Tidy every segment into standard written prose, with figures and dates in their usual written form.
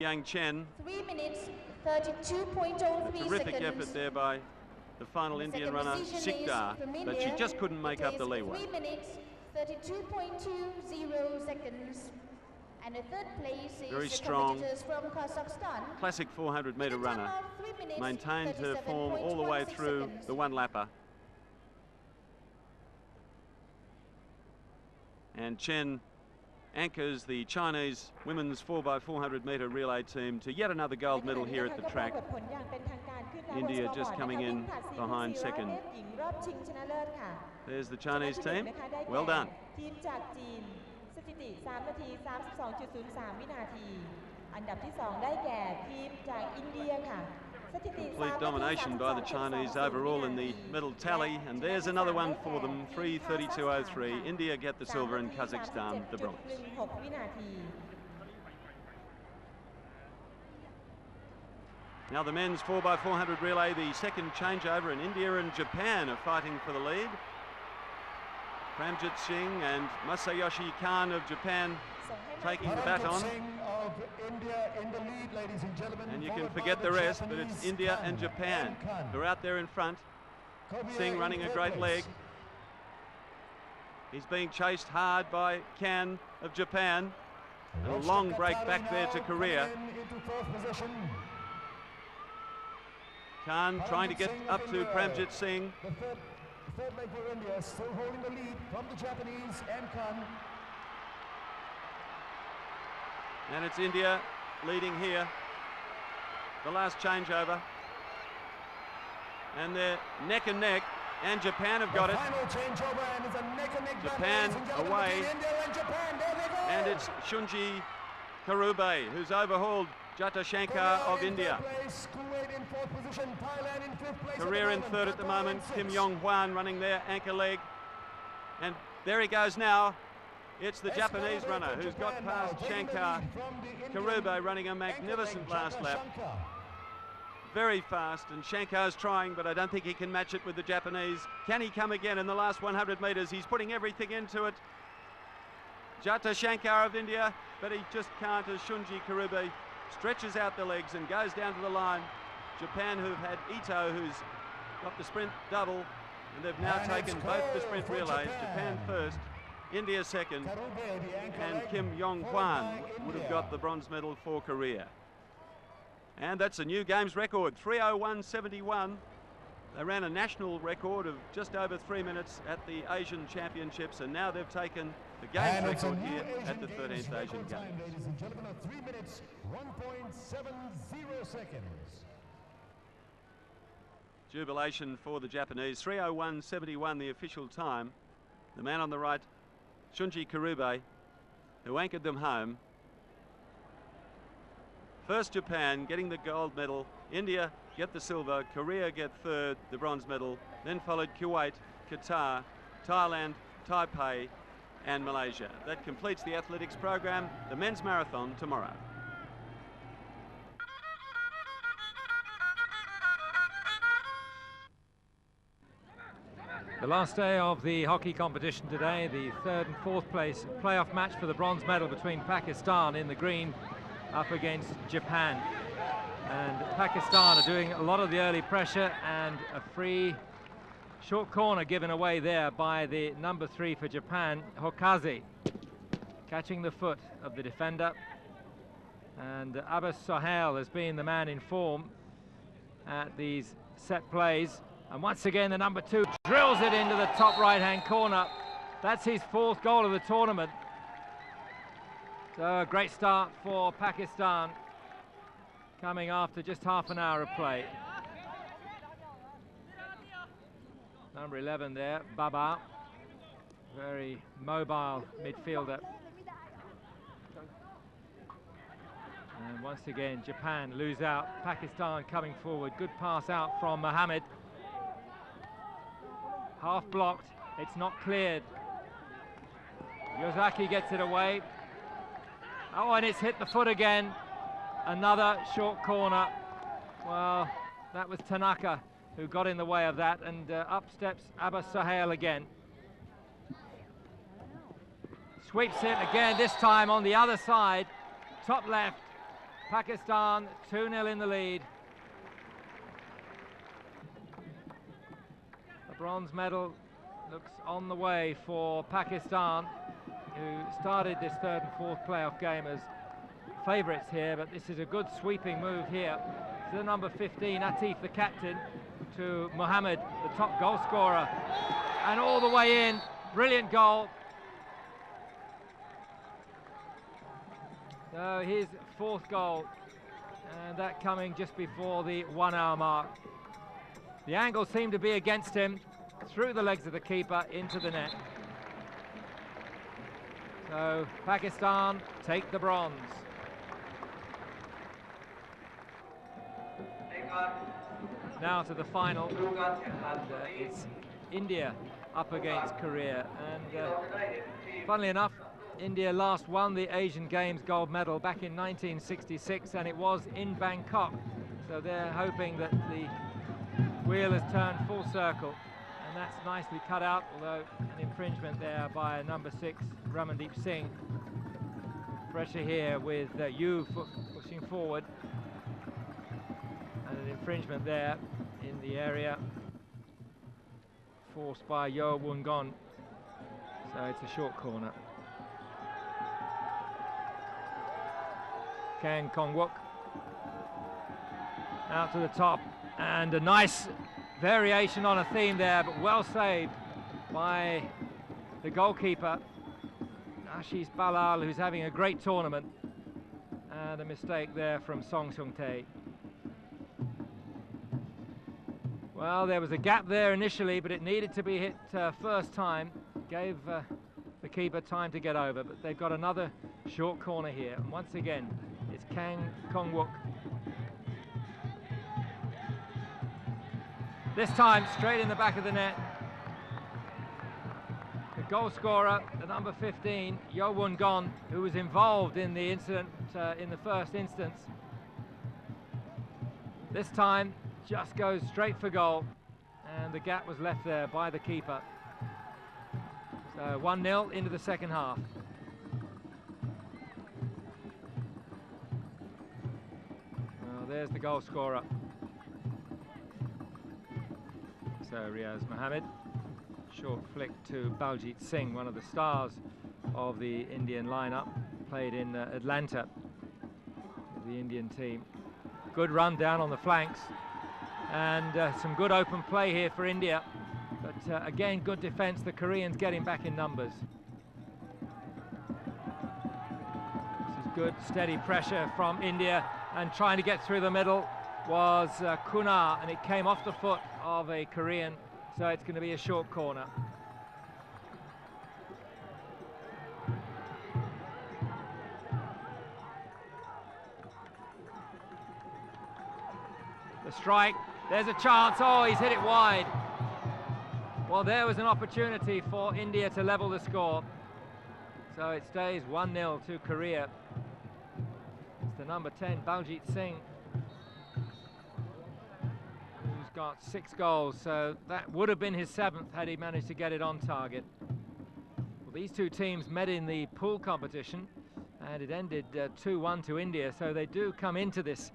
young Chen. 3 minutes 32.03 Terrific seconds. effort there by the final Indian runner, Sikdar, but she just couldn't make up the leeway. 3 minutes 32.20 seconds. And the third place is Very the strong, competitors from Kazakhstan. classic 400-metre With a time runner. of 3 minutes, Maintained her form all the way 37.16 through seconds. the one-lapper. And Chen anchors the Chinese women's 4x400-metre relay team to yet another gold medal here at the track. India just coming in behind second. There's the Chinese team. Well done. สถิติ3 นาที 32.03 วินาทีอันดับที่2ได้แก่ทีมจากอินเดียค่ะสถิติ Complete domination by the Chinese overall in the medal tally, and there's another one for them, 3:32.03. India get the silver and Kazakhstan the bronze. 16 วินาที Now the men's 4x400 relay, the second changeover, and India and Japan are fighting for the lead. Pramjit Singh and Masayoshi Khan of Japan taking the baton. And you can forget the rest, but it's India and Japan who are out there in front. Singh running a great leg. He's being chased hard by Khan of Japan. And a long break back there to Korea. Khan trying to get up to Pramjit Singh. Third leg for India, still holding the lead from the Japanese and Khan. And it's India leading here. The last changeover. And they're neck and neck, and Japan have got it. Final changeover, and it's a neck and neck Japan away. India and Japan. There they go. And it's Shunji Karube who's overhauled Jatashankar of India. Korea in third at the moment. Kim Yong-hwan running their anchor leg. And there he goes now. It's the Japanese runner who's got past Shankar. Karube running a magnificent last lap. Very fast, and Shankar's trying, but I don't think he can match it with the Japanese. Can he come again in the last 100 metres? He's putting everything into it. Jatashankar of India, but he just can't as Shunji Karube stretches out the legs and goes down to the line. Japan, who've had Ito, who's got the sprint double, and they've now taken both the sprint relays. Japan first, India second, and Kim Yong-hwan would have got the bronze medal for Korea. And that's a new Games record, 3:01.71. They ran a national record of just over 3 minutes at the Asian Championships, and now they've taken the Games record here at the 13th Asian Games. Ladies and gentlemen, of 3 minutes, 1.70 seconds. Jubilation for the Japanese, 3:01.71 the official time. The man on the right, Shunji Karube, who anchored them home. First Japan getting the gold medal, India get the silver, Korea get third, the bronze medal, then followed Kuwait, Qatar, Thailand, Taipei and Malaysia. That completes the athletics program, the men's marathon tomorrow. The last day of the hockey competition today, the third and fourth place playoff match for the bronze medal between Pakistan in the green up against Japan. And Pakistan are doing a lot of the early pressure, and a free short corner given away there by the number 3 for Japan, Hokazi, catching the foot of the defender. And Abbas Sohail has been the man in form at these set plays. And once again, the number 2 drills it into the top right-hand corner. That's his 4th goal of the tournament. So a great start for Pakistan, coming after just half an hour of play. Number 11 there, Baba, very mobile midfielder. And once again, Japan lose out. Pakistan coming forward. Good pass out from Mohammed. Half blocked, it's not cleared. Yozaki gets it away. Oh, and it's hit the foot again. Another short corner. Well, that was Tanaka who got in the way of that, and up steps Abbas Sohail again. Sweeps it again, this time on the other side, top left. Pakistan 2-0 in the lead. The bronze medal looks on the way for Pakistan, who started this third and fourth playoff game as favourites here, but this is a good sweeping move here. To the number 15, Atif, the captain, to Mohammed, the top goal scorer, and all the way in. Brilliant goal. So his fourth goal, and that coming just before the 1 hour mark. The angle seemed to be against him, through the legs of the keeper into the net. So Pakistan take the bronze. Now to the final, and it's India up against Korea, and funnily enough, India last won the Asian Games gold medal back in 1966, and it was in Bangkok, so they're hoping that the wheel has turned full circle, and that's nicely cut out, although an infringement there by number 6 Ramandeep Singh. Pressure here with Yu pushing forward, and an infringement there in the area forced by Yo Woon-gon, so it's a short corner. Kang Kong-wook out to the top, and a nice variation on a theme there, but well saved by the goalkeeper Ashish Balal, who's having a great tournament, and a mistake there from Song Seung-tae. Well, there was a gap there initially, but it needed to be hit first time. Gave the keeper time to get over, but they've got another short corner here. And once again, it's Kang Kong-wook. This time, straight in the back of the net. The goal scorer, the number 15, Yo Woon-gon, who was involved in the incident in the first instance. This time, just goes straight for goal, and the gap was left there by the keeper. So 1-0 into the second half. Well, there's the goal scorer. So Riaz Mohammed, short flick to Baljit Singh, one of the stars of the Indian lineup, played in Atlanta, the Indian team. Good run down on the flanks, and some good open play here for India, but again good defence. The Koreans getting back in numbers. This is good steady pressure from India, and trying to get through the middle was Kunar, and it came off the foot of a Korean, so it's going to be a short corner. The strike, there's a chance. Oh, he's hit it wide. Well, there was an opportunity for India to level the score. So it stays 1-0 to Korea. It's the number 10, Baljit Singh, who's got 6 goals. So that would have been his 7th had he managed to get it on target. Well, these two teams met in the pool competition, and it ended 2-1 to India. So they do come into this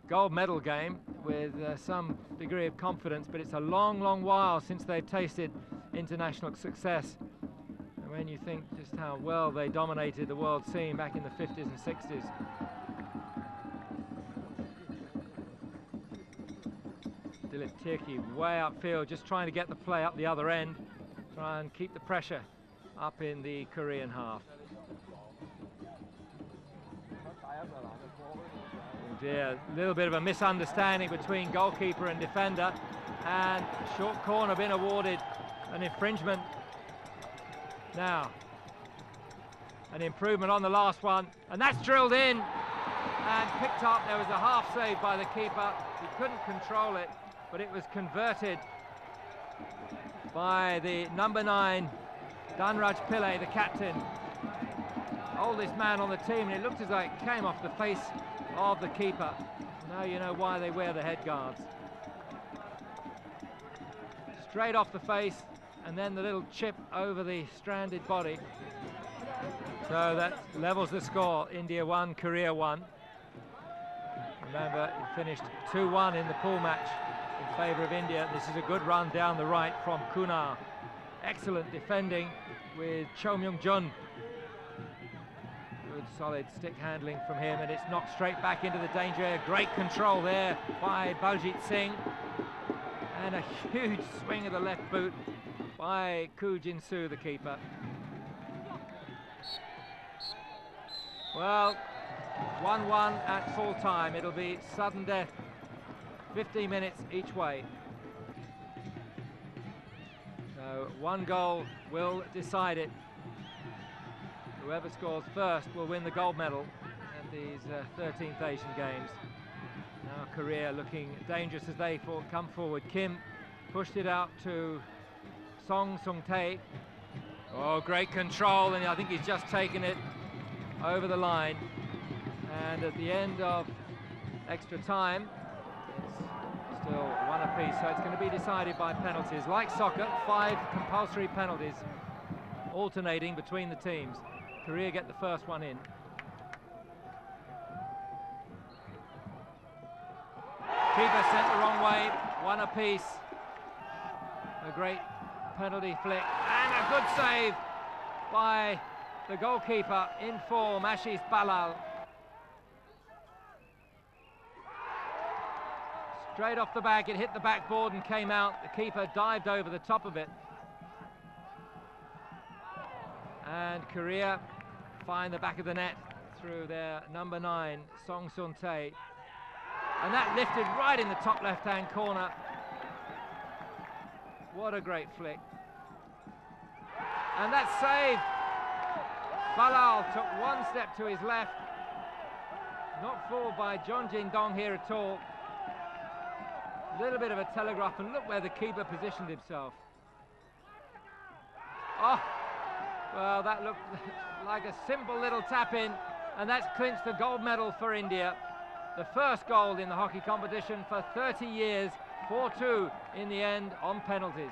gold medal game with some degree of confidence, but it's a long, long while since they've tasted international success. And when you think just how well they dominated the world scene back in the 50s and 60s. Dilip Tirki way upfield, just trying to get the play up the other end, try and keep the pressure up in the Korean half. A little bit of a misunderstanding between goalkeeper and defender, and short corner been awarded an infringement. Now an improvement on the last one, and that's drilled in and picked up. There was a half save by the keeper. He couldn't control it, but it was converted by the number 9 Dhanraj Pillai, the captain, oldest man on the team, and it looked as though it came off the face of the keeper. Now you know why they wear the head guards. Straight off the face, and then the little chip over the stranded body. So that levels the score. India 1, Korea 1. Remember, it finished 2-1 in the pool match in favour of India. This is a good run down the right from Kunar. Excellent defending with Cho Myung-jun. Good solid stick handling from him, and it's knocked straight back into the danger area. Great control there by Baljit Singh. And a huge swing of the left boot by Koo Jin-soo, the keeper. Well, 1-1 at full time. It'll be sudden death, 15 minutes each way. So one goal will decide it. Whoever scores first will win the gold medal at these 13th Asian Games. Now Korea looking dangerous as they come forward. Kim pushed it out to Song Sung-tae. Oh, great control, and I think he's just taken it over the line. And at the end of extra time, it's still one apiece, so it's going to be decided by penalties. Like soccer, 5 compulsory penalties alternating between the teams. Korea get the first one in. Keeper sent the wrong way, one apiece. A great penalty flick, and a good save by the goalkeeper in form, Ashish Balal. Straight off the back, it hit the backboard and came out. The keeper dived over the top of it. And Korea find the back of the net through their number 9, Song Sun-tae. And that lifted right in the top left-hand corner. What a great flick. And that save. Balal took one step to his left. Not fooled by John Jin-dong here at all. A little bit of a telegraph, and look where the keeper positioned himself. Oh, well, that looked like a simple little tap-in, and that's clinched the gold medal for India. The first gold in the hockey competition for 30 years, 4-2 in the end on penalties.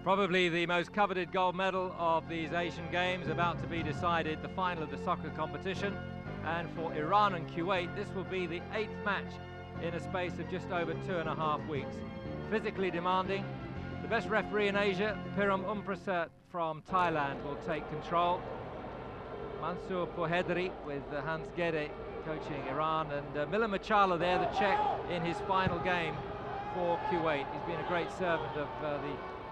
Probably the most coveted gold medal of these Asian Games, about to be decided, the final of the soccer competition. And for Iran and Kuwait, this will be the 8th match in a space of just over 2.5 weeks. Physically demanding. The best referee in Asia, Piram Umprasert from Thailand, will take control. Mansour Pohedri with Hans Gede coaching Iran, and Milan Machala there, the Czech, in his final game for Kuwait. He's been a great servant of the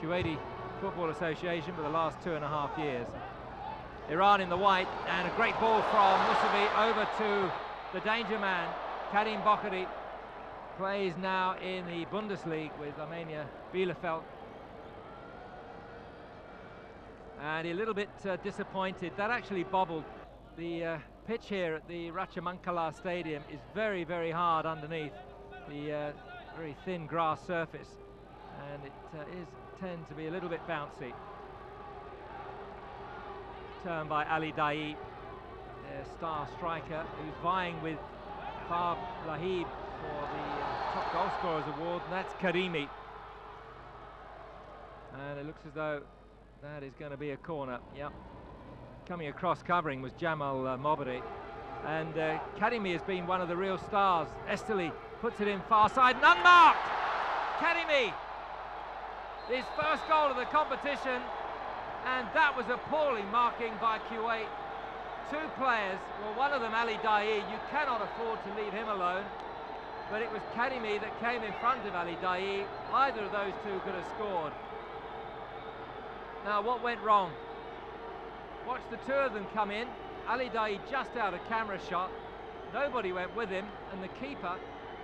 Kuwaiti Football Association for the last 2.5 years. Iran in the white, and a great ball from Musavi over to the danger man, Karim Bokhari. Plays now in the Bundesliga with Armenia Bielefeld. And a little bit disappointed. That actually bobbled. The pitch here at the Rachamankala Stadium is very, very hard underneath the very thin grass surface, and it tends to be a little bit bouncy. Turn by Ali Daei, their star striker, who's vying with Fab Lahib for the top goal scorers award, and that's Karimi. And it looks as though that is going to be a corner. Yep. Coming across covering was Jamal Mobari. And Karimi has been one of the real stars. Esteli puts it in far side and unmarked! Karimi! His first goal of the competition, and that was appalling marking by Kuwait. 2 players, well, one of them Ali Daei, you cannot afford to leave him alone, but it was Karimi that came in front of Ali Daei. Either of those 2 could have scored. Now, what went wrong? Watch the 2 of them come in. Ali Daei just out of camera shot. Nobody went with him, and the keeper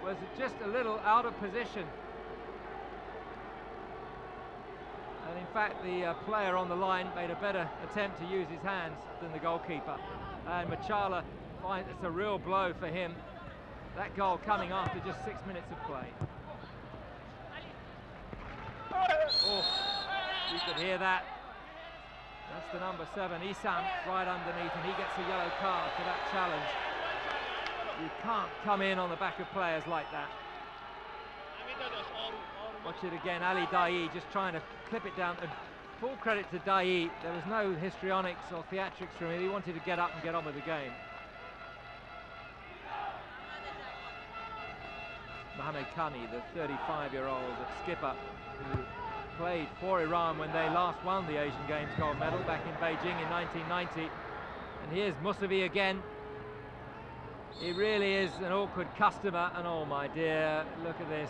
was just a little out of position. And in fact, the player on the line made a better attempt to use his hands than the goalkeeper. And Machala finds it's a real blow for him. That goal coming after just 6 minutes of play. Oh, you could hear that. That's the number 7, Isam, right underneath, and he gets a yellow card for that challenge. You can't come in on the back of players like that. Watch it again, Ali Daei just trying to clip it down. full credit to Dai. There was no histrionics or theatrics from him. He wanted to get up and get on with the game. Mohamed Khani, the 35-year-old skipper who played for Iran when they last won the Asian Games gold medal back in Beijing in 1990. And here's Musavi again. He really is an awkward customer, and oh my dear, look at this.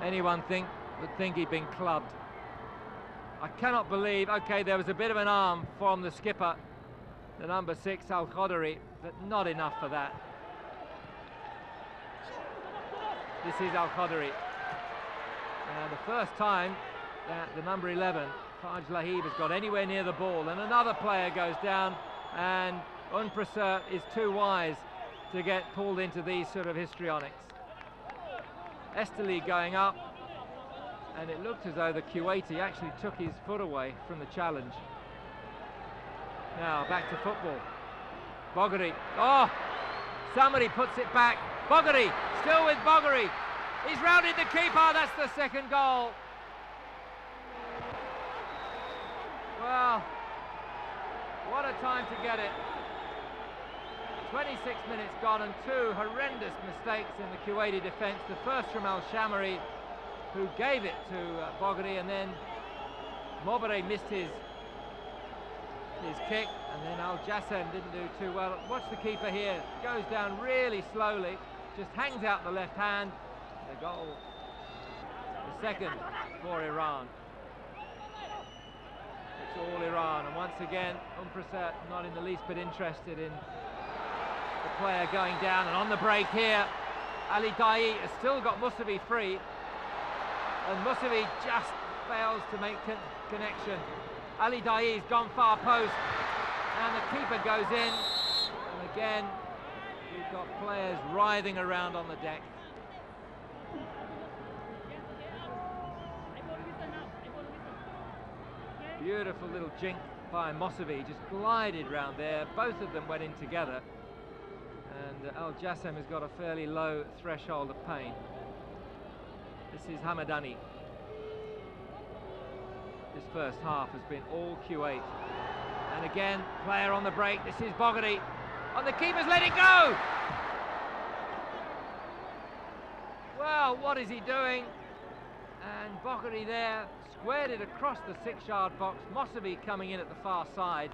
Anyone would think he'd been clubbed. I cannot believe, okay, there was a bit of an arm from the skipper, the number 6, Al-Khodari, but not enough for that. This is Al-Khodari. The first time that the number 11, Faj Lahib, has got anywhere near the ball, and another player goes down, and Unprasert is too wise to get pulled into these sort of histrionics. Esteli going up, and it looked as though the Kuwaiti actually took his foot away from the challenge. Now back to football. Bogheri. Oh! Somebody puts it back. Bogheri, still with Bogheri. He's rounded the keeper, that's the second goal. Well, what a time to get it. 26 minutes gone and two horrendous mistakes in the Kuwaiti defence. The first from Al-Shamari, who gave it to Bogheri, and then Mobere missed his kick, and then Al-Jassem didn't do too well. Watch the keeper here, goes down really slowly, just hangs out the left hand. The goal, the second for Iran. It's all Iran, and once again, Unprasert not in the least bit interested in the player going down. And on the break here, Ali Dai has still got Musavi free, and Musavi just fails to make connection. Ali Dai's gone far post, and the keeper goes in, and again, you've got players writhing around on the deck. Beautiful little jink by Musavi, just glided round there. Both of them went in together, and Al-Jassem has got a fairly low threshold of pain. This is Hamadani. This first half has been all Kuwait. And again, player on the break. This is Bogheri. And the keeper's let it go! Well, what is he doing? And Bogheri there squared it across the 6-yard box. Musavi coming in at the far side.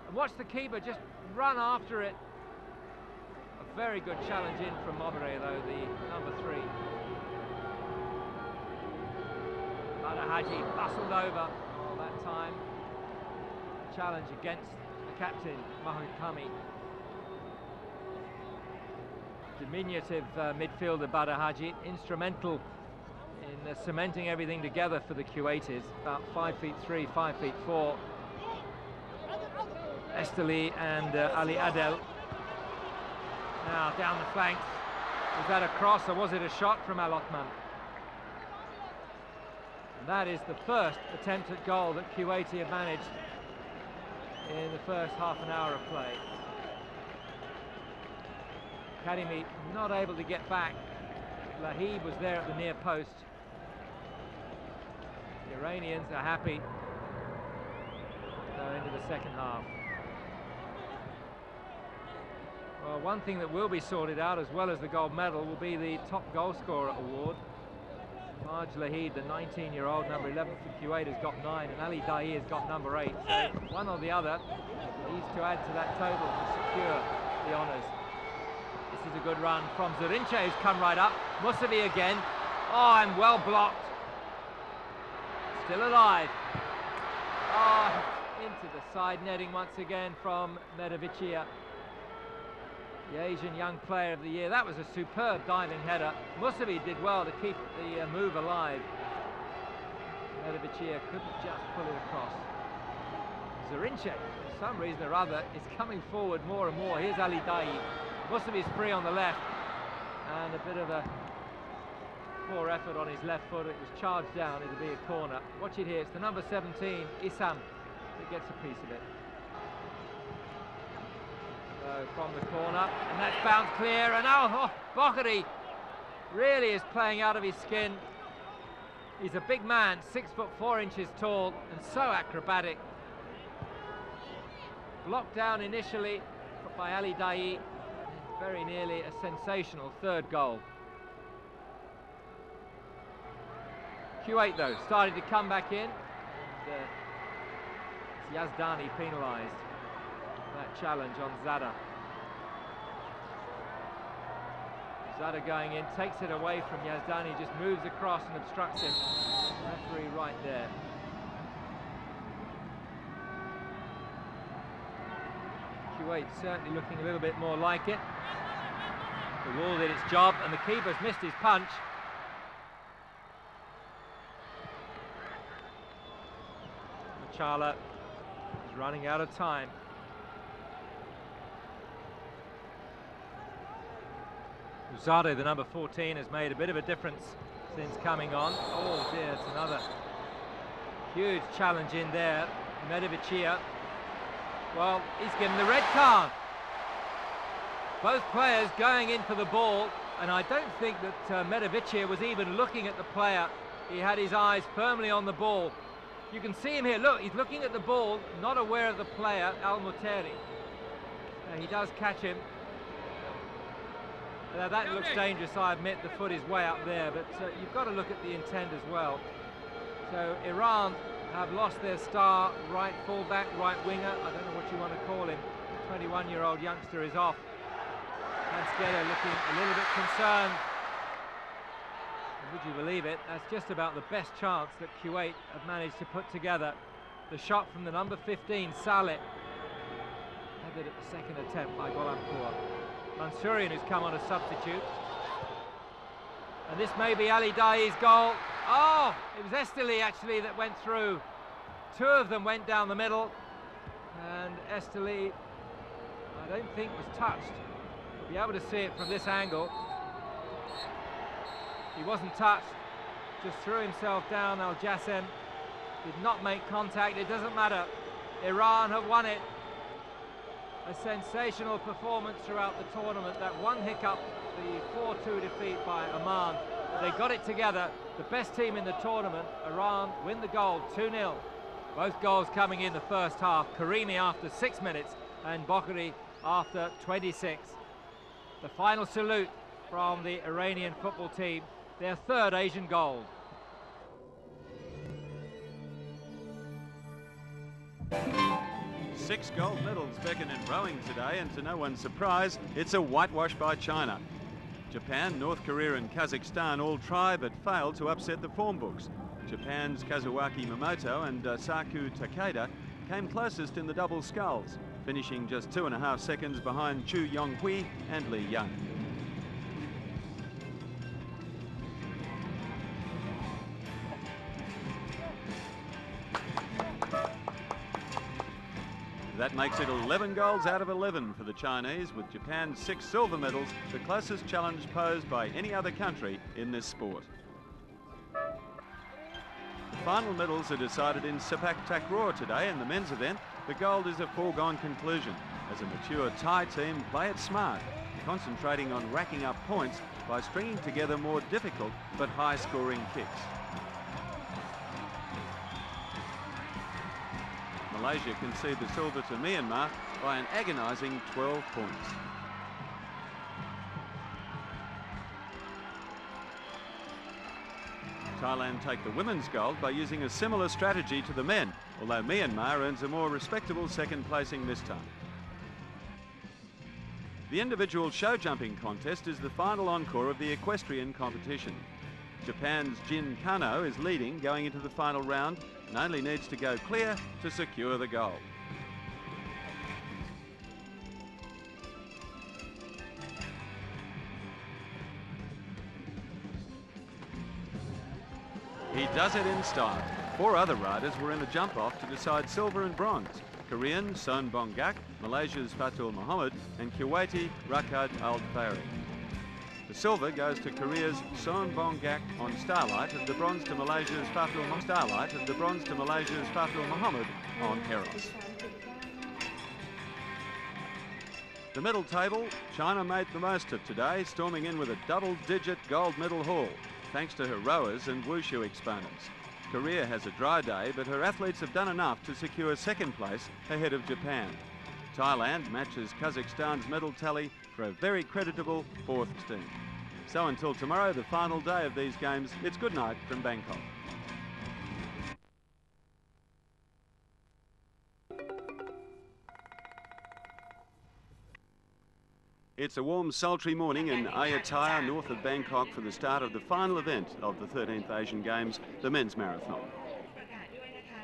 And watch the keeper just run after it. A very good challenge in from Mobere, though, the number 3. Haji bustled over that time. Challenge against the captain, Mohamed Khami. Diminutive midfielder Badr Haji, instrumental in cementing everything together for the Kuwaitis. About 5'3", 5'4". Esteli and Ali Adel. Now down the flanks. Was that a cross or was it a shot from Al Othman? That is the first attempt at goal that Kuwaiti have managed in the first half an hour of play. Karimi not able to get back. Lahib was there at the near post. The Iranians are happy to go into the second half. Well, one thing that will be sorted out, as well as the gold medal, will be the top goal scorer award. Faj Lahid, the 19-year-old, number 11 for Kuwait, has got 9, and Ali Dai has got number 8. So one or the other needs to add to that total to secure the honours. This is a good run from Zurinche, who's come right up. Musavi again. Oh, and well blocked. Still alive. Oh, into the side netting once again from Medavicia, the Asian Young Player of the Year. That was a superb diving header. Musavi did well to keep the move alive. Medavicia couldn't just pull it across. Zurinche, for some reason or other, is coming forward more and more. Here's Ali Dai. Musavi's free on the left, and a bit of a poor effort on his left foot. It was charged down. It'll be a corner. Watch it here. It's the number 17, Issam, that gets a piece of it. So from the corner, and that's bounced clear, and now Bogheri really is playing out of his skin. He's a big man, 6'4" tall, and so acrobatic. Blocked down initially by Ali Dai, very nearly a sensational third goal. Kuwait, though, started to come back in, and Yazdani penalised that challenge on Zada. Zada going in, takes it away from Yazdani, just moves across and obstructs him. Referee right there. Kuwait certainly looking a little bit more like it. The wall did its job and the keeper's missed his punch. Machala is running out of time. Zade, the number 14, has made a bit of a difference since coming on. Oh dear, it's another huge challenge in there. Medeviciya, well, he's given the red card. Both players going in for the ball, and I don't think that Medeviciya was even looking at the player. He had his eyes firmly on the ball. You can see him here, look, he's looking at the ball, not aware of the player, Al-Muteri. He does catch him. Now that looks dangerous, I admit, the foot is way up there, but you've got to look at the intent as well. So Iran have lost their star right fullback, right winger, I don't know what you want to call him. 21-year-old youngster is off. Hanskeda looking a little bit concerned. And would you believe it, that's just about the best chance that Kuwait have managed to put together. The shot from the number 15, Saleh. Had it at the second attempt by Golampur. Mansourian, who's come on a substitute. And this may be Ali Dai's goal. Oh, it was Esteli actually that went through. Two of them went down the middle. And Esteli, I don't think was touched. You'll be able to see it from this angle. He wasn't touched. Just threw himself down. Al Jassem did not make contact. It doesn't matter. Iran have won it. A sensational performance throughout the tournament. That one hiccup, the 4-2 defeat by Oman. They got it together. The best team in the tournament. Iran win the gold, 2-0. Both goals coming in the first half. Karimi after 6 minutes and Bokhari after 26. The final salute from the Iranian football team. Their third Asian gold. Six gold medals beckon in rowing today, and to no one's surprise, it's a whitewash by China. Japan, North Korea and Kazakhstan all try but fail to upset the form books. Japan's Kazuaki Momoto and Saku Takeda came closest in the double sculls, finishing just 2.5 seconds behind Chu Yonghui and Li Yang. That makes it 11 golds out of 11 for the Chinese, with Japan's 6 silver medals, the closest challenge posed by any other country in this sport. The final medals are decided in Sepak Takraw today. In the men's event, the gold is a foregone conclusion, as a mature Thai team play it smart, concentrating on racking up points by stringing together more difficult but high-scoring kicks. Malaysia concede the silver to Myanmar by an agonising 12 points. Thailand take the women's gold by using a similar strategy to the men, although Myanmar earns a more respectable second placing this time. The individual show jumping contest is the final encore of the equestrian competition. Japan's Jin Kano is leading going into the final round and only needs to go clear to secure the gold. He does it in style. 4 other riders were in the jump-off to decide silver and bronze. Korean Son Bongak, Malaysia's Fatul Mohammed and Kuwaiti Rakad Al-Fari. The silver goes to Korea's Son Bongak on Starlight and the bronze to Malaysia's Fatul Mohammed on Eros. The medal table, China made the most of today, storming in with a double-digit gold medal haul. thanks to her rowers and wushu exponents. Korea has a dry day, but her athletes have done enough to secure second place ahead of Japan. Thailand matches Kazakhstan's medal tally for a very creditable fourth team. So until tomorrow, the final day of these games, it's good night from Bangkok. It's a warm, sultry morning in Ayutthaya, north of Bangkok, for the start of the final event of the 13th Asian Games, the men's marathon.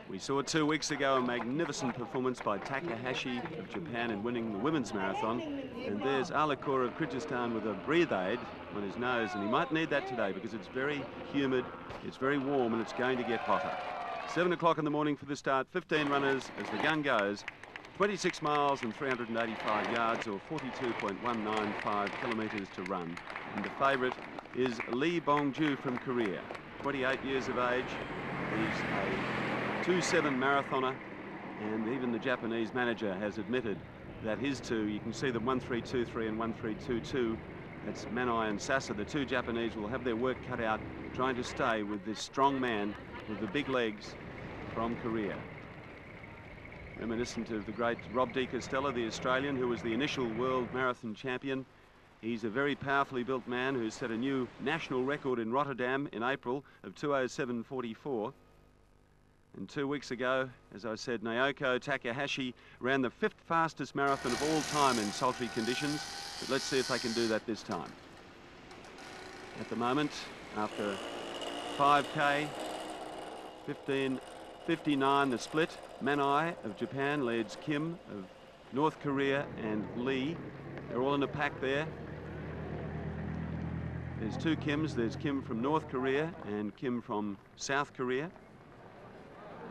We saw 2 weeks ago a magnificent performance by Takahashi of Japan in winning the women's marathon. And there's Alakor of Kyrgyzstan with a breathe aid on his nose, and he might need that today because it's very humid, it's very warm, and it's going to get hotter. 7 o'clock in the morning for the start, 15 runners as the gun goes. 26 miles and 385 yards, or 42.195 kilometres to run. And the favourite is Lee Bong-ju from Korea, 28 years of age. He's a 2.7 marathoner, and even the Japanese manager has admitted that his two, you can see them 1.323 and 1.322, that's Manai and Sasa. The two Japanese will have their work cut out trying to stay with this strong man with the big legs from Korea. Reminiscent of the great Rob de Castella, the Australian, who was the initial world marathon champion. He's a very powerfully built man who set a new national record in Rotterdam in April of 2:07:44. And 2 weeks ago, as I said, Naoko Takahashi ran the 5th fastest marathon of all time in sultry conditions. But let's see if they can do that this time. At the moment, after 5K, 15:59 the split, Manai of Japan leads Kim of North Korea and Lee. They're all in a pack there. There's two Kims. There's Kim from North Korea and Kim from South Korea.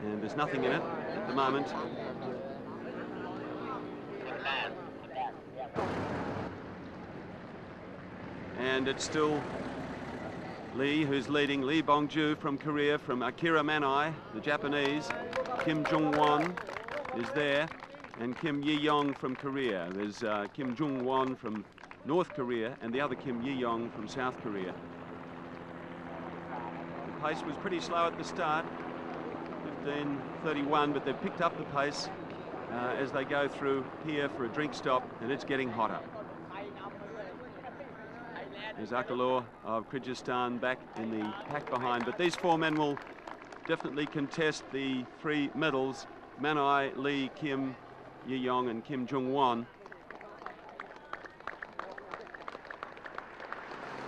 And there's nothing in it at the moment. And it's still Lee who's leading. Lee Bong-ju from Korea, from Akira Manai, the Japanese. Kim Jung-won is there, and Kim Yi-yong from Korea. There's Kim Jung-won from North Korea and the other Kim Yi-yong from South Korea. The pace was pretty slow at the start, 15:31, but they've picked up the pace as they go through here for a drink stop, and it's getting hotter. There's Akalor of Kyrgyzstan back in the pack behind, but these four men will definitely contest the three medals: Manai, Lee, Kim Yi-yong and Kim Jung-won.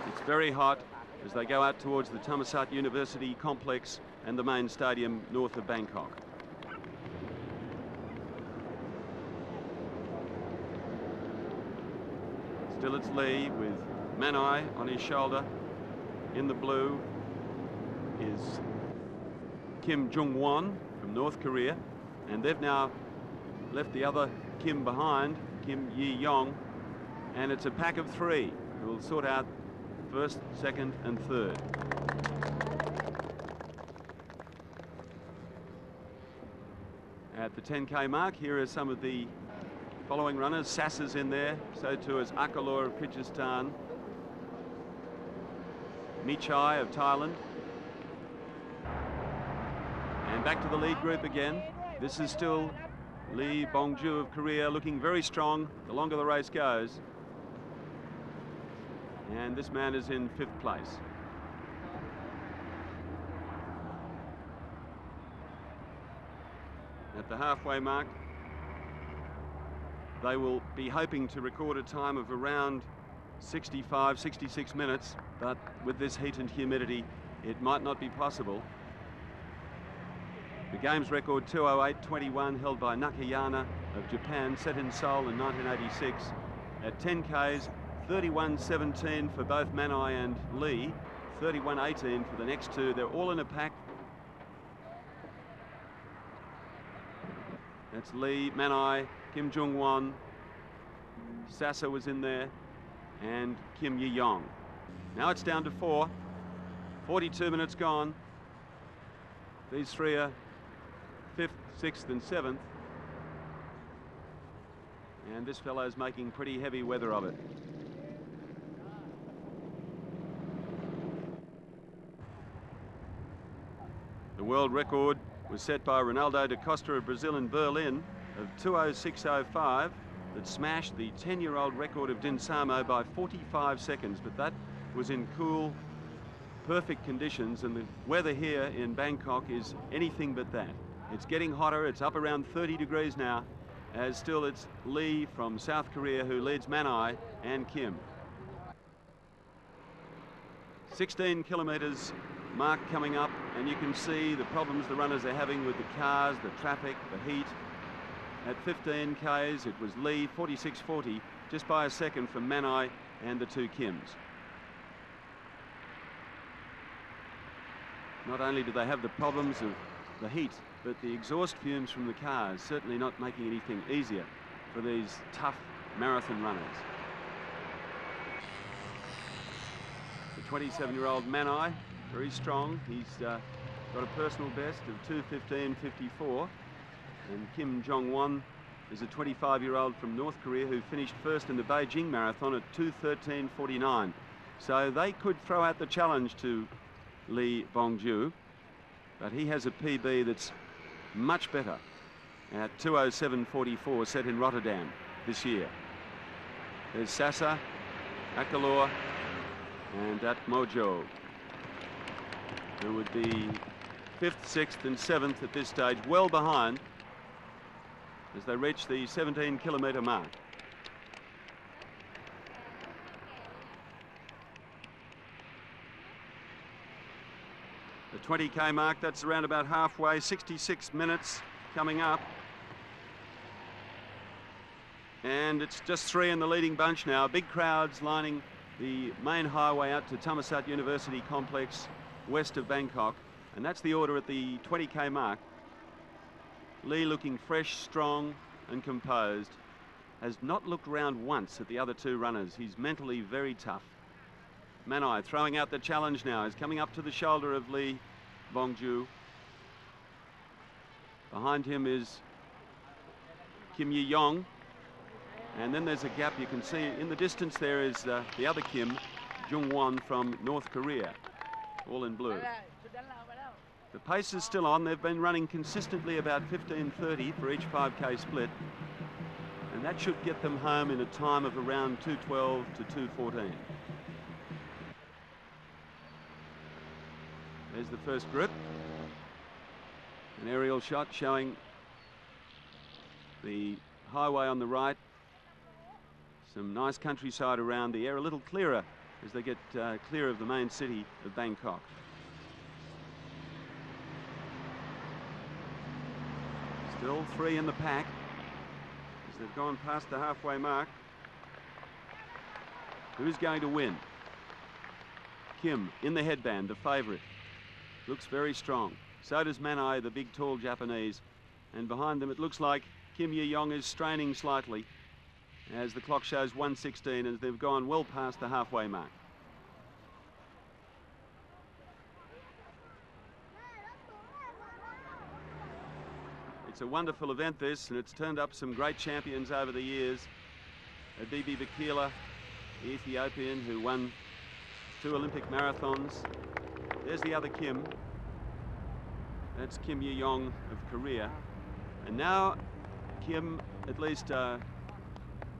It's very hot as they go out towards the Thammasat University complex and the main stadium north of Bangkok. Still it's Lee with Manai on his shoulder. In the blue is Kim Jung-won from North Korea, and they've now left the other Kim behind, Kim Yi-yong, and it's a pack of three who will sort out first, second and third. At the 10K mark, here are some of the following runners. Sasa's in there, so too is Akalor of Kyrgyzstan, Michai of Thailand. And back to the lead group again. This is still Lee Bong-ju of Korea, looking very strong the longer the race goes. And this man is in 5th place. At the halfway mark, they will be hoping to record a time of around 65, 66 minutes, but with this heat and humidity, it might not be possible. The Games record 2:08:21 held by Nakayama of Japan, set in Seoul in 1986. At 10Ks, 31:17 for both Manai and Lee, 31:18 for the next two. They're all in a pack. That's Lee, Manai, Kim Jung-won, Sasa was in there, and Kim Yi-yong. Now it's down to 4. 42 minutes gone. These three are 5th, 6th and 7th. And this fellow's making pretty heavy weather of it. world record was set by Ronaldo da Costa of Brazil in Berlin of 2:06.05 that smashed the 10-year-old record of Dinsamo by 45 seconds, but that was in cool, perfect conditions, and the weather here in Bangkok is anything but that. It's getting hotter, it's up around 30 degrees now, as still it's Lee from South Korea who leads Manai and Kim. 16 kilometres mark coming up, and you can see the problems the runners are having with the cars, the traffic, the heat. At 15 Ks it was Lee 46.40, just by a second from Manai and the two Kims. Not only do they have the problems of the heat, but the exhaust fumes from the cars certainly not making anything easier for these tough marathon runners. The 27-year-old Manai, very strong. He's got a personal best of 2:15.54. And Kim Jong-won is a 25-year-old from North Korea who finished first in the Beijing Marathon at 2:13.49. So they could throw out the challenge to Lee Bongju, but he has a PB that's much better at 2:07.44 set in Rotterdam this year. There's Sasa, Akalor and Atmojo, who would be 5th, 6th and 7th at this stage, well behind as they reach the 17-kilometre mark. The 20k mark, that's around about halfway, 66 minutes coming up. And it's just 3 in the leading bunch now. Big crowds lining the main highway out to Thammasat University complex west of Bangkok. And that's the order at the 20k mark. Lee looking fresh, strong and composed. Has not looked round once at the other two runners. He's mentally very tough. Manai throwing out the challenge now. Is coming up to the shoulder of Lee Bongju. Behind him is Kim Yi-yong. And then there's a gap. You can see in the distance there is the other Kim, Jung-won from North Korea, all in blue. The pace is still on. They've been running consistently about 15:30 for each 5k split, and that should get them home in a time of around 2:12 to 2:14. There's the first group. An aerial shot showing the highway on the right. Some nice countryside around, the air a little clearer as they get clear of the main city of Bangkok. Still 3 in the pack as they've gone past the halfway mark. Who's going to win? Kim in the headband, the favourite. Looks very strong. So does Manai, the big tall Japanese. And behind them it looks like Kim Yi-yong is straining slightly as the clock shows 1:16 as they've gone well past the halfway mark. It's a wonderful event this, and it's turned up some great champions over the years. Abibi Bikila, the Ethiopian who won 2 Olympic marathons. There's the other Kim. That's Kim Yi-yong of Korea. And now Kim, at least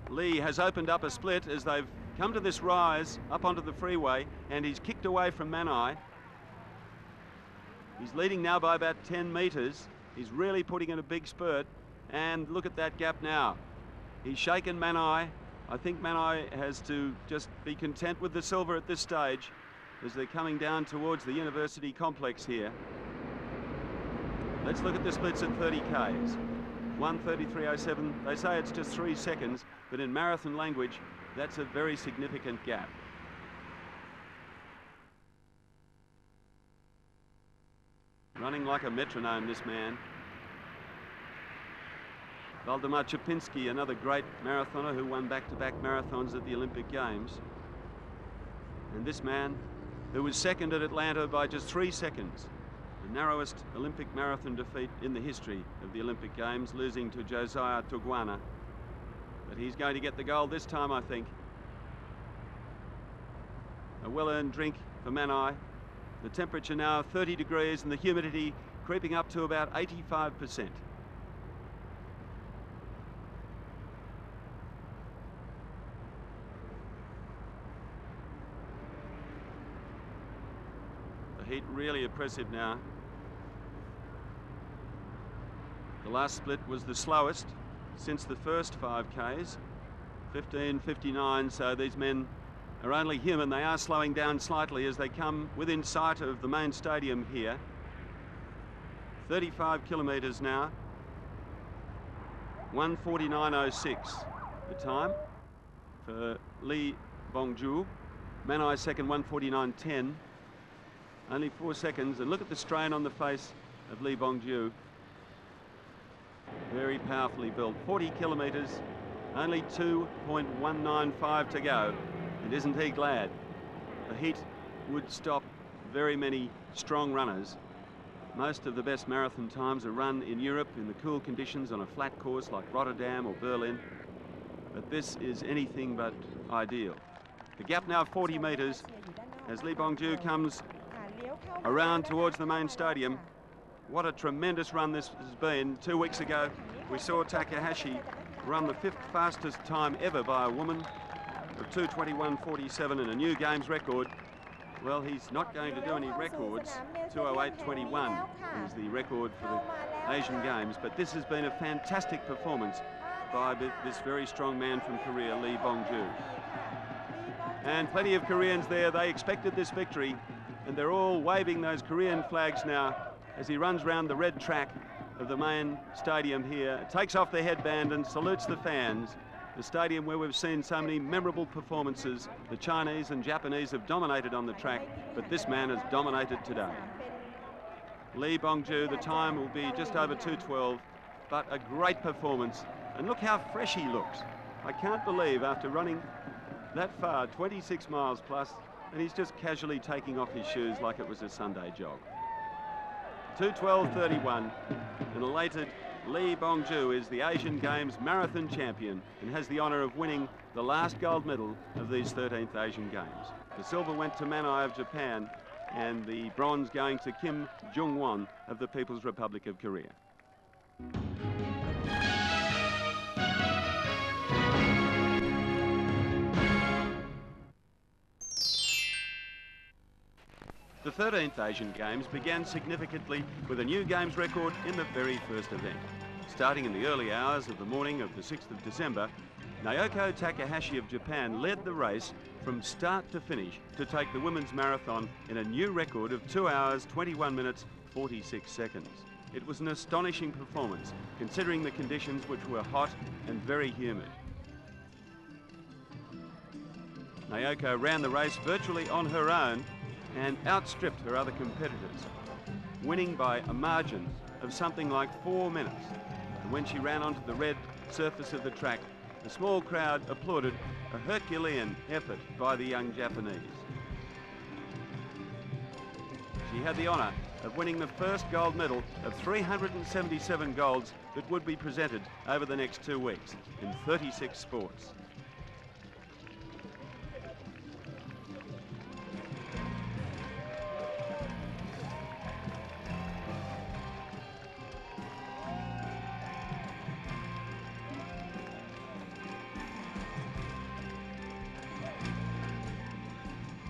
Lee, has opened up a split as they've come to this rise up onto the freeway, and he's kicked away from Manai. He's leading now by about 10 metres. He's really putting in a big spurt, and look at that gap now. He's shaken Manai. I think Manai has to just be content with the silver at this stage as they're coming down towards the university complex here. Let's look at the splits at 30 Ks. 1:33.07. They say it's just 3 seconds, but in marathon language, that's a very significant gap. Running like a metronome, this man. Valdemar Chapinski, another great marathoner who won back-to-back marathons at the Olympic Games. And this man, who was second at Atlanta by just 3 seconds, the narrowest Olympic marathon defeat in the history of the Olympic Games, losing to Josiah Tugwana. But he's going to get the gold this time, I think. A well-earned drink for Manai. The temperature now 30 degrees and the humidity creeping up to about 85%. The heat really oppressive now. The last split was the slowest since the first 5Ks, 15:59, so these men are only human. They are slowing down slightly as they come within sight of the main stadium here. 35 kilometres now. 1:49.06 the time for Lee Bongju. Manai second, 1:49.10. Only 4 seconds, and look at the strain on the face of Lee Bongju. Very powerfully built. 40 kilometres, only 2.195 to go. And isn't he glad? The heat would stop very many strong runners. Most of the best marathon times are run in Europe in the cool conditions on a flat course like Rotterdam or Berlin. But this is anything but ideal. The gap now 40 metres as Lee Bongju comes around towards the main stadium. What a tremendous run this has been. 2 weeks ago, we saw Takahashi run the 5th fastest time ever by a woman of 2:21.47 and a new games record. Well, he's not going to do any records. 2:08.21 is the record for the Asian Games, but this has been a fantastic performance by this very strong man from Korea, Lee Bongju. And plenty of Koreans there. They expected this victory, and they're all waving those Korean flags now as he runs round the red track of the main stadium here, takes off the headband and salutes the fans. The stadium where we've seen so many memorable performances. The Chinese and Japanese have dominated on the track, but this man has dominated today. Lee Bongju, the time will be just over 2:12, but a great performance. And look how fresh he looks. I can't believe after running that far, 26 miles plus, and he's just casually taking off his shoes like it was a Sunday jog. 2:12.31, an elated Lee Bongju is the Asian Games marathon champion and has the honour of winning the last gold medal of these 13th Asian Games. The silver went to Manai of Japan and the bronze going to Kim Jung-won of the People's Republic of Korea. The 13th Asian Games began significantly with a new Games record in the very first event. Starting in the early hours of the morning of the 6th of December, Naoko Takahashi of Japan led the race from start to finish to take the women's marathon in a new record of 2 hours, 21 minutes, 46 seconds. It was an astonishing performance, considering the conditions which were hot and very humid. Naoko ran the race virtually on her own and outstripped her other competitors, winning by a margin of something like 4 minutes. And when she ran onto the red surface of the track, a small crowd applauded a Herculean effort by the young Japanese. She had the honour of winning the first gold medal of 377 golds that would be presented over the next 2 weeks in 36 sports.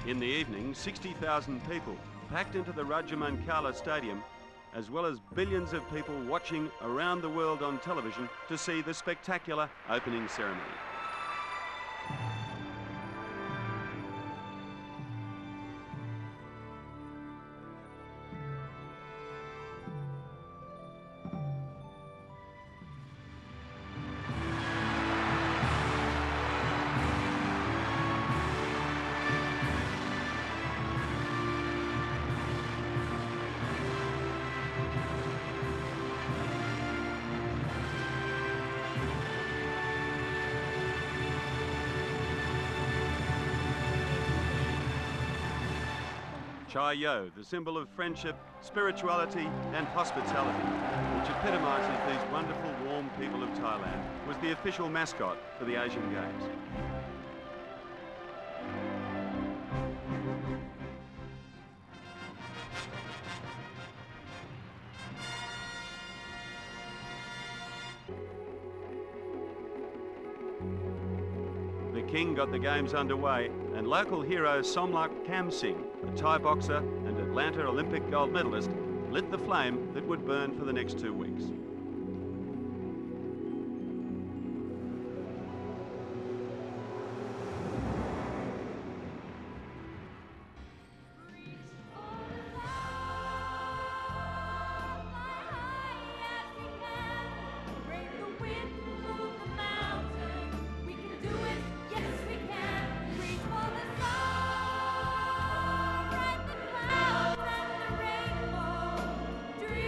In the evening, 60,000 people packed into the Rajamankala Stadium, as well as billions of people watching around the world on television to see the spectacular opening ceremony. Chai Yo, the symbol of friendship, spirituality and hospitality, which epitomises these wonderful, warm people of Thailand, was the official mascot for the Asian Games. King got the games underway, and local hero Somlak Kamsing, a Thai boxer and Atlanta Olympic gold medalist, lit the flame that would burn for the next 2 weeks.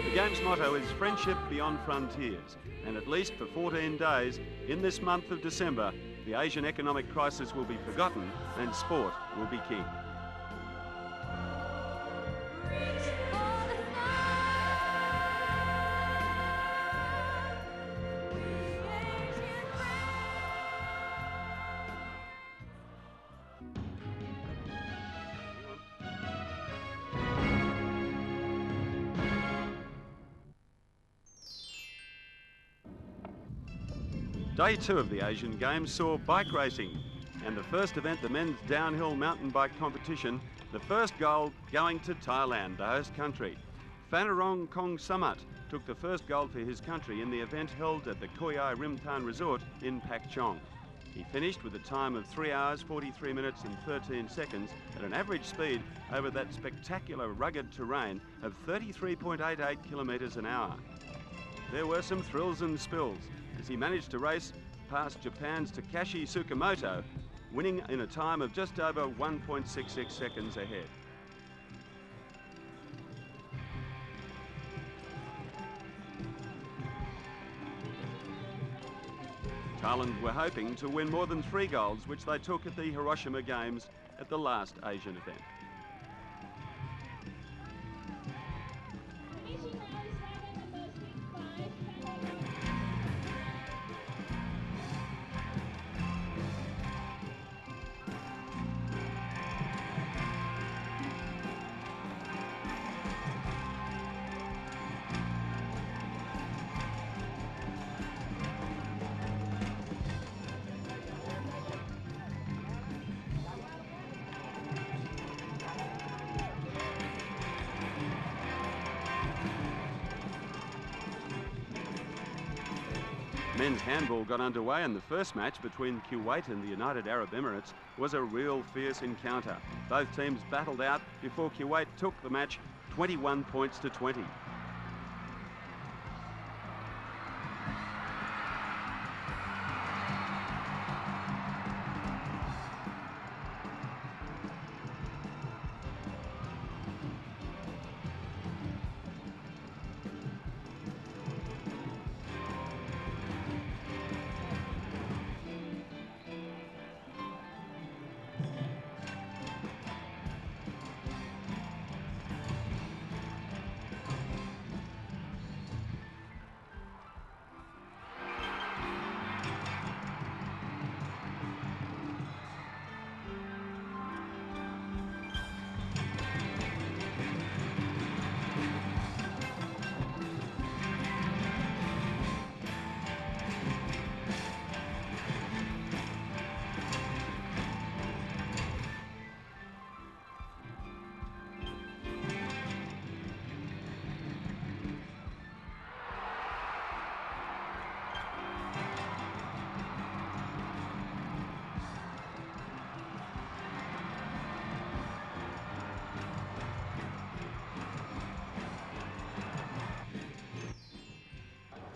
The game's motto is friendship beyond frontiers, and at least for 14 days in this month of December, the Asian economic crisis will be forgotten and sport will be king. Day 2 of the Asian Games saw bike racing, and the first event, the men's downhill mountain bike competition, the first gold going to Thailand, the host country. Phanarong Kongsamat took the first gold for his country in the event held at the Khoi Ai Rimtan Resort in Pak Chong. He finished with a time of 3 hours, 43 minutes and 13 seconds at an average speed over that spectacular rugged terrain of 33.88 kilometres an hour. There were some thrills and spills as he managed to race past Japan's Takashi Tsukamoto, winning in a time of just over 1.66 seconds ahead. Thailand were hoping to win more than 3 golds, which they took at the Hiroshima Games at the last Asian event. Men's handball got underway, and the first match between Kuwait and the United Arab Emirates was a real fierce encounter. Both teams battled out before Kuwait took the match 21 points to 20.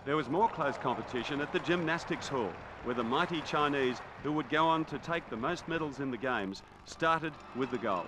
There was more close competition at the gymnastics hall, where the mighty Chinese, who would go on to take the most medals in the Games, started with the gold.